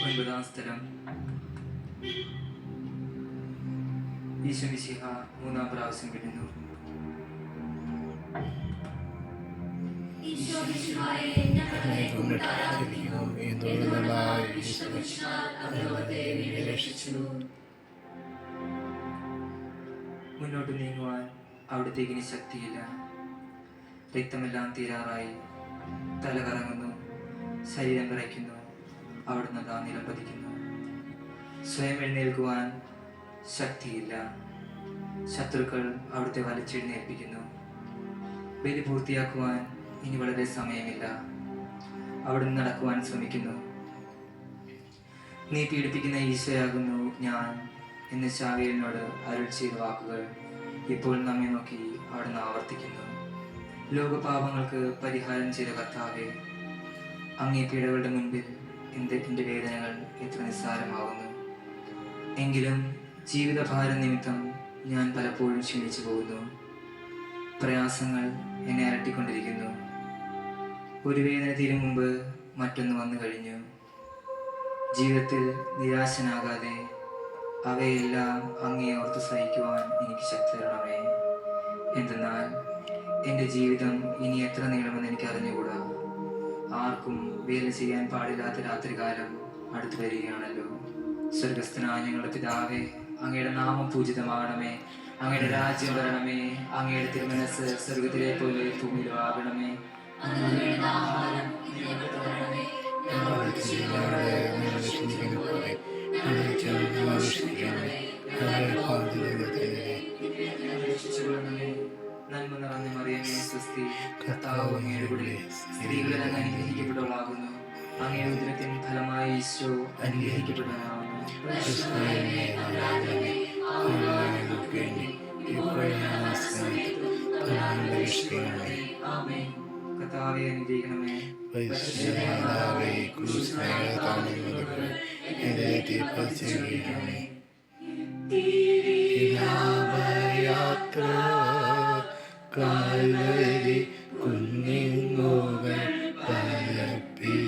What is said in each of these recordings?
ഒൻപതാം സ്ഥലം. ഈശോ മിശിഹ മൂന്നാം പ്രാവശ്യം വിടുന്നു. മുന്നോട്ട് നീങ്ങുവാൻ അവിടത്തേക്ക് ഇനി ശക്തിയില്ല. രക്തമെല്ലാം തീരാറായി. തല കറങ്ങുന്നു, ശരീരം വിറയ്ക്കുന്നു. അവിടുന്ന് താ നിലംപതിക്കുന്നു. സ്വയം എഴുന്നേൽക്കുവാൻ ശക്തിയില്ല. ശത്രുക്കൾ അവിടുത്തെ വലിച്ചെഴുന്നേൽപ്പിക്കുന്നു. ബലി പൂർത്തിയാക്കുവാൻ ഇനി വളരെ സമയമില്ല. അവിടുന്ന് നടക്കുവാൻ ശ്രമിക്കുന്നു. നീ പീഡിപ്പിക്കുന്ന ഈശോയാകുന്നു ഞാൻ എന്ന് ശാവേലിനോട് അരുൾ ചെയ്ത വാക്കുകൾ ഇപ്പോൾ നമ്മെ നോക്കി അവിടുന്ന് ആവർത്തിക്കുന്നു. ലോകപാപങ്ങൾക്ക് പരിഹാരം ചെയ്ത കർത്താവേ, അങ്ങേ പീഡകളുടെ മുൻപിൽ എൻ്റെ വേദനകൾ എത്ര നിസ്സാരമാകുന്നു. എങ്കിലും ജീവിതഭാരം നിമിത്തം ഞാൻ പലപ്പോഴും ക്ഷീണിച്ചു പോകുന്നു. പ്രയാസങ്ങൾ എന്നെ അലട്ടിക്കൊണ്ടിരിക്കുന്നു. ഒരു വേദന തീരും മുമ്പ് മറ്റൊന്ന് വന്നു കഴിഞ്ഞു. ജീവിതത്തിൽ നിരാശനാകാതെ അവയെല്ലാം അങ്ങേ ഓർത്ത് സഹിക്കുവാൻ എനിക്ക് ശക്തി തരണമേ. എന്തെന്നാൽ എൻ്റെ ജീവിതം ഇനി എത്ര നീളുമെന്ന് എനിക്ക് അറിഞ്ഞുകൂടാ. ആർക്കും വേല ചെയ്യാൻ പാടില്ലാത്ത രാത്രികാലം അടുത്തു വരികയാണല്ലോ. സ്വർഗസ്ഥനായ ഞങ്ങളുടെ പിതാവേ, അങ്ങയുടെ നാമം പൂജിതമാകണമേ. അങ്ങയുടെ രാജ്യം വരണമേ. അങ്ങയുടെ തിരുമനസ് സ്വർഗത്തിലെ പോലെ ഭൂമിയിലും ആകണമേ. നന്മ നിറഞ്ഞ മറിയമേ സ്വസ്തി, കർത്താവ് അങ്ങയുടെ കൂടെ സ്ത്രീകളിൽ അങ്ങ് അനുഗ്രഹിക്കപ്പെട്ടവളാകുന്നു. അങ്ങയുടെ ഉദരത്തിൻ ഫലമായി ഈശോ അനുഗ്രഹിക്കപ്പെട്ടവനാകുന്നു. കർത്താവേ അനുഗ്രഹിക്കണമേ. കാൽവരി കുഞ്ഞിങ്ങോകൾ പരപ്പിൽ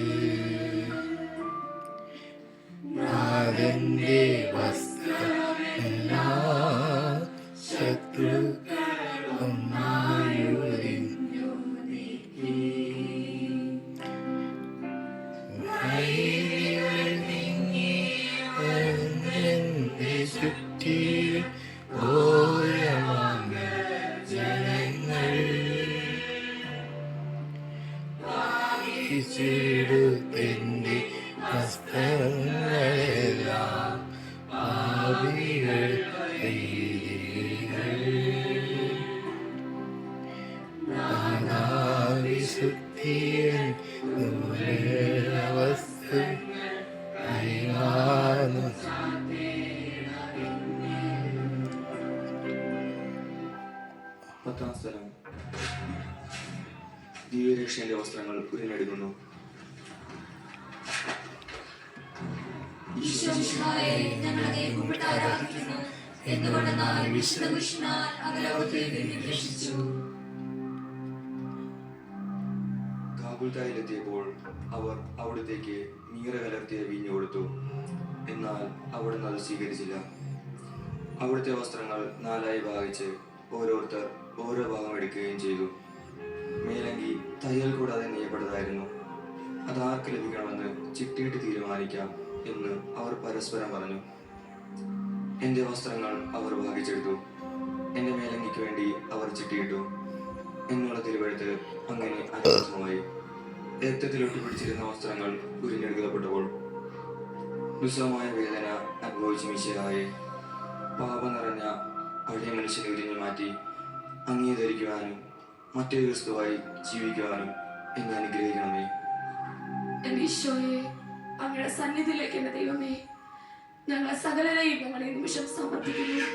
നാഥന്റെ വസ്ത്രമെല്ലാ ശത്രുക്കൾ ഒന്നായൊരിഞ്ഞു നീക്കി. വഴികൾ നീങ്ങി എന്റെ ചുറ്റിലും ഘോരമായ ജനങ്ങൾ വായിച്ചെടുത്തെന്റെ വസ്ത്രങ്ങളെല്ലാം പാപികൾ വിശുദ്ധിയൻ വസ്തു അയ്യാന്നു. പത്താം സ്ഥലം. ദിവ്യരക്ഷന്റെ വസ്ത്രങ്ങൾ ഉയർന്നെടുക്കുന്നു. കാബൂൽത്തായിലെത്തിയപ്പോൾ അവർ അവിടത്തേക്ക് മീറ കലർത്തിയ വീഞ്ഞു കൊടുത്തു. എന്നാൽ അവിടുന്ന് അത് സ്വീകരിച്ചില്ല. അവിടുത്തെ വസ്ത്രങ്ങൾ 4 ആയി ഭാഗിച്ച് ഓരോരുത്തർ ഓരോ ഭാഗം എടുക്കുകയും ചെയ്തു. മേലങ്കി തയ്യൽ കൂടാതെ നെയ്യപ്പെട്ടതായിരുന്നു. അതാർക്ക് ലഭിക്കണമെന്ന് ചിട്ടിയിട്ട് തീരുമാനിക്കാം എന്ന് അവർ പരസ്പരം പറഞ്ഞു. എൻ്റെ വസ്ത്രങ്ങൾ അവർ ഭാഗിച്ചെടുത്തു. എൻ്റെ മേലങ്കിക്ക് വേണ്ടി അവർ ചിട്ടിയിട്ടു. എന്നുള്ള തിരുവഴുത്ത് അങ്ങനെ അനർത്ഥമായി. രക്തത്തിൽ ഒട്ടിപ്പിടിച്ചിരുന്ന വസ്ത്രങ്ങൾ ഉരിഞ്ഞെടുക്കപ്പെട്ടപ്പോൾ ദുസ്സഹമായ വേദന അനുഭവിച്ച മിശിഹായെ, പാപം നിറഞ്ഞ പഴയ മനുഷ്യനെ ഉരിഞ്ഞു മാറ്റി അംഗീകരിക്കുവാനും മറ്റൊരു ക്രിസ്തുവായി ജീവിക്കുവാനും എന്നെ അനുഗ്രഹിക്കണമേ. എന്റെ ഈശോയെ, അങ്ങയുടെ സന്നിധിയിലേക്ക് എന്റെ ദൈവമേ, ഞങ്ങളെ സകലരെയും ഞങ്ങളെ നിമിഷം സമർപ്പിക്കുന്നു.